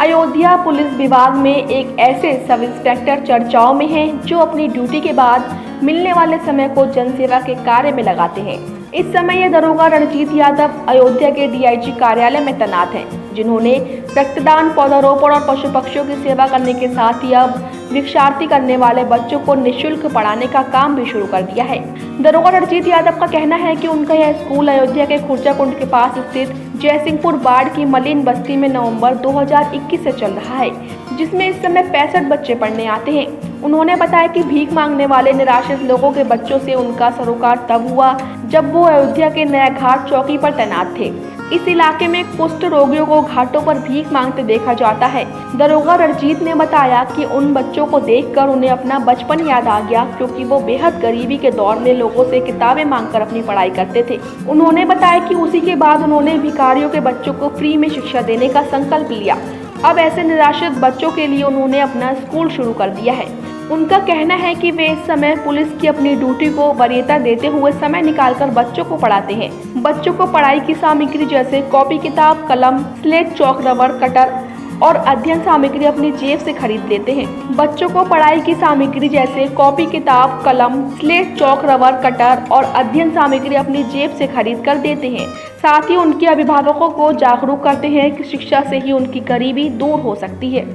Ayodhya police विभाग में एक ऐसे सब इंस्पेक्टर चर्चाओं में हैं जो अपनी ड्यूटी के बाद मिलने वाले समय को जनसेवा के कार्य में लगाते हैं। इस समय ये दरोगा रणजीत यादव अयोध्या के डीआईजी कार्यालय में तैनात हैं, जिन्होंने रक्तदान, पौधारोपण और पशु पक्षियों की सेवा करने के साथ ही अब भिक्षार्थी करने वाले बच्चों को निःशुल्क पढ़ाने का काम भी शुरू कर दिया है। दरोगा रणजीत यादव का कहना है कि उनका यह स्कूल अयोध्या के खुर्जा कुंड के पास स्थित जयसिंहपुर वार्ड की मलिन बस्ती में नवंबर 2021 से चल रहा है, जिसमें इस समय 65 बच्चे पढ़ने आते हैं। उन्होंने बताया कि भीख मांगने वाले निराश्रित लोगों के बच्चों से उनका सरोकार तब हुआ जब वो अयोध्या के नया घाट चौकी पर तैनात थे। इस इलाके में कुष्ठ रोगियों को घाटों पर भीख मांगते देखा जाता है। दरोगा रणजीत ने बताया कि उन बच्चों को देखकर उन्हें अपना बचपन याद आ गया, क्योंकि वो बेहद गरीबी के दौर में लोगों से किताबें मांगकर अपनी पढ़ाई करते थे। उन्होंने बताया कि उसी के बाद उन्होंने भिखारियों के बच्चों को फ्री में शिक्षा देने का संकल्प लिया। अब ऐसे निराश्रित बच्चों के लिए उन्होंने अपना स्कूल शुरू कर दिया है। उनका कहना है कि वे इस समय पुलिस की अपनी ड्यूटी को वरीयता देते हुए समय निकालकर बच्चों को पढ़ाते हैं। बच्चों को पढ़ाई की सामग्री जैसे कॉपी, किताब, कलम, स्लेट, चौक, रबर, कटर और अध्ययन सामग्री अपनी जेब से खरीद लेते हैं। बच्चों को पढ़ाई की सामग्री जैसे कॉपी, किताब, कलम, स्लेट, चौक, रबर, कटर और अध्ययन सामग्री अपनी जेब से खरीद कर देते हैं। साथ ही उनके अभिभावकों को जागरूक करते हैं कि शिक्षा से ही उनकी गरीबी दूर हो सकती है।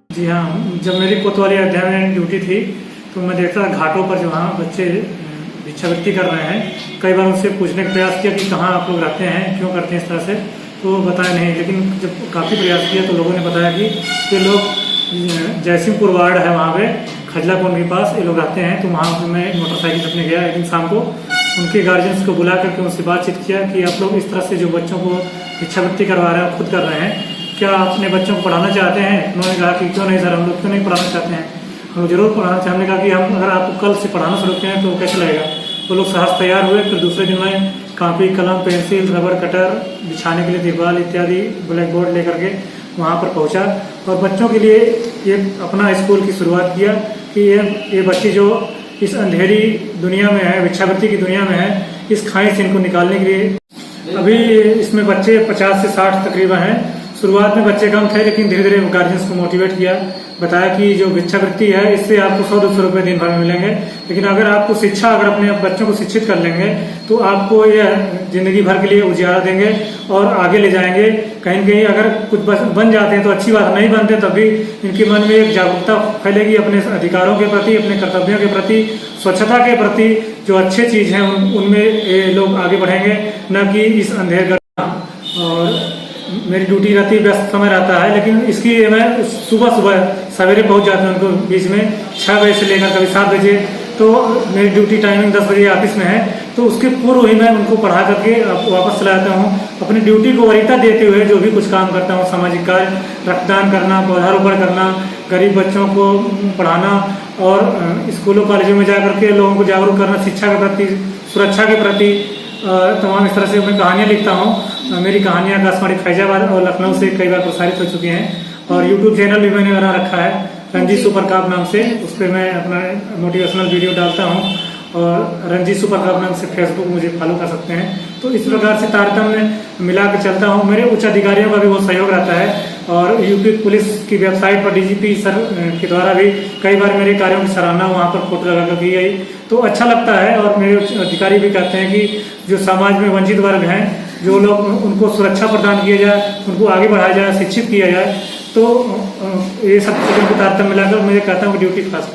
जी हाँ, जब मेरी कोतवाली अध्याय में ड्यूटी थी तो मैं देखता था घाटों पर जो हाँ बच्चे भिक्षावृत्ति कर रहे हैं। कई बार उनसे पूछने का प्रयास किया कि कहाँ आप लोग रहते हैं, क्यों करते हैं इस तरह से, तो बताया नहीं। लेकिन जब काफ़ी प्रयास किया तो लोगों ने बताया कि ये लोग जयसिंहपुर वार्ड है, वहाँ पे खजला कुंड के पास ये लोग रहते हैं। तो वहाँ पर मैं मोटरसाइकिल से अपने गया एक दिन शाम को, उनके गार्जियंस को बुला करके उनसे बातचीत किया कि आप लोग इस तरह से जो बच्चों को भिक्षावृत्ति करवा रहे हैं, खुद कर रहे हैं, क्या आप अपने बच्चों को पढ़ाना चाहते हैं? उन्होंने कहा कि क्यों नहीं सर, हम लोग क्यों नहीं पढ़ाना चाहते हैं, हम लोग जरूर पढ़ाना चाहते हैं। हमने कहा कि हम अगर आपको कल से पढ़ाना शुरू करते हैं तो कैसे लगेगा। वो लोग सहज तैयार हुए। फिर दूसरे दिन में कॉपी, कलम, पेंसिल, रबर, कटर, बिछाने के लिए तिरपाल इत्यादि ब्लैक बोर्ड लेकर के वहाँ पर पहुँचा और बच्चों के लिए ये अपना स्कूल की शुरुआत किया कि ये बच्चे जो इस अंधेरी दुनिया में है, भिक्षावृत्ति की दुनिया में है, इस खाई से इनको निकालने के लिए अभी इसमें बच्चे 50 से 60 तकरीबन हैं। शुरुआत में बच्चे कम थे, लेकिन धीरे धीरे गार्जियंस को मोटिवेट किया, बताया कि जो भिक्षावृत्ति है इससे आपको 100-200 रुपये दिन भर में मिलेंगे, लेकिन अगर आपको शिक्षा, अगर अपने बच्चों को शिक्षित कर लेंगे तो आपको ये जिंदगी भर के लिए उजियारा देंगे और आगे ले जाएंगे। कहीं न कहीं अगर कुछ बन जाते हैं तो अच्छी बात, नहीं बनते तब भी इनके मन में एक जागरूकता फैलेगी अपने अधिकारों के प्रति, अपने कर्तव्यों के प्रति, स्वच्छता के प्रति। जो अच्छे चीज़ हैं उनमें ये लोग आगे बढ़ेंगे, न कि इस अंधेर। और मेरी ड्यूटी रहती, व्यस्त समय रहता है, लेकिन इसकी मैं सुबह सवेरे पहुंच जाता हूं उनको बीच में 6 बजे से लेकर कभी 7 बजे। तो मेरी ड्यूटी टाइमिंग 10 बजे ऑफिस में है, तो उसके पूर्व ही मैं उनको पढ़ा करके वापस चला जाता हूँ। अपनी ड्यूटी को वरीयता देते हुए जो भी कुछ काम करता हूँ, सामाजिक कार्य, रक्तदान करना, पौधारोपण करना, गरीब बच्चों को पढ़ाना और स्कूलों कॉलेजों में जा करके लोगों को जागरूक करना, शिक्षा के प्रति, सुरक्षा के प्रति, तमाम इस तरह से मैं कहानियाँ लिखता हूँ। मेरी कहानियाँ आकाशवाणी फैजाबाद और लखनऊ से कई बार प्रसारित हो चुकी हैं और यूट्यूब चैनल भी मैंने बना रखा है रणजीत सुपर कप नाम से। उस पर मैं अपना मोटिवेशनल वीडियो डालता हूँ और रणजीत सुपर कप नाम से फेसबुक मुझे फॉलो कर सकते हैं। तो इस प्रकार से तारतम्य मिला के चलता हूँ। मेरे उच्च अधिकारियों का भी बहुत सहयोग रहता है और यूपी पुलिस की वेबसाइट पर डीजीपी सर के द्वारा भी कई बार मेरे कार्यों की सराहना वहाँ पर फोटो लगा कर की गई, तो अच्छा लगता है। और मेरे अधिकारी भी कहते हैं कि जो समाज में वंचित वर्ग हैं, जो लोग, उनको सुरक्षा प्रदान किया जाए, उनको आगे बढ़ाया जाए, शिक्षित किया जाए। तो ये सब चीज़ों को तारतम्य मिलाकर मैं कहता हूँ कि ड्यूटी खास